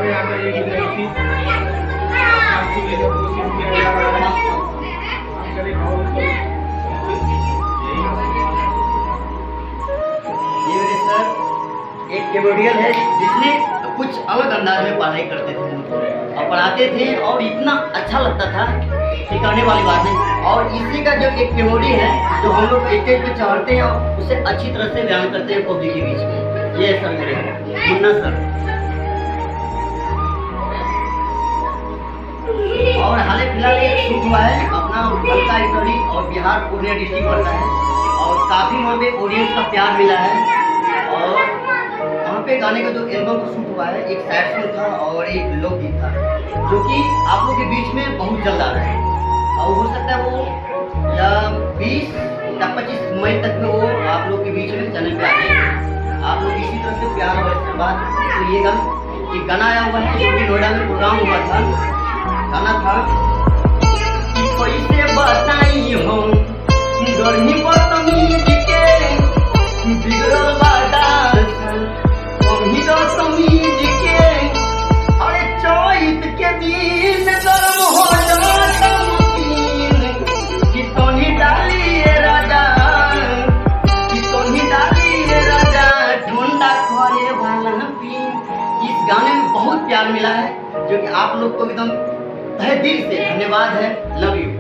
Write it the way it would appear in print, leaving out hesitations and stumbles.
में यहाँ पे एक लड़की फांसी लेने की कोशिश किया जा रहा है। ये मेरे सर एक कैमोडियल है जिसने कुछ अलग अंदाज में पढ़ाई करते थे और पढ़ाते थे और इतना अच्छा लगता था कि कहने वाली बात है। और इसी का जो एक मेमोरी है जो हम लोग स्टेज पे चढ़ते हैं और उसे अच्छी तरह से बयान करते हैं पब्लिक के बीच में। ये सर मेरे मुन्ना सर। और हाल फिलहाल एक शूट हुआ है अपना हल्का स्टोरी और बिहार पूर्णिया डिस्ट्रिक्ट पड़ता है और काफ़ी वहाँ पे ऑडियंस का प्यार मिला है। और वहाँ पे गाने का जो एल्बम का शूट हुआ है एक सैड सॉन्ग था और एक लोकगीत था जो कि आप लोग के बीच में बहुत जल्द आ रहा है और हो सकता है वो या 20 या 25 मई तक में वो आप लोग के बीच में चैनल पे आ जाएगा। आप लोग इसी तरह से प्यार और आशीर्वाद करिएगा। एक गाना आया हुआ है जो कि नोएडा में प्रोग्राम हुआ था। गाना था कि कोई से बताई हो गर्मी बदतमीज के बिगड़ल बादास कभी तो समीज के। अरे चैत के दिन गरम हो जाता मशीन कि तोनी डालिए राजा कि तोनी डालिए राजा ठंडा करे वाला पीन। इस गाने में बहुत प्यार मिला है जो कि आप लोग को एकदम तहे दिल से धन्यवाद है। Love you.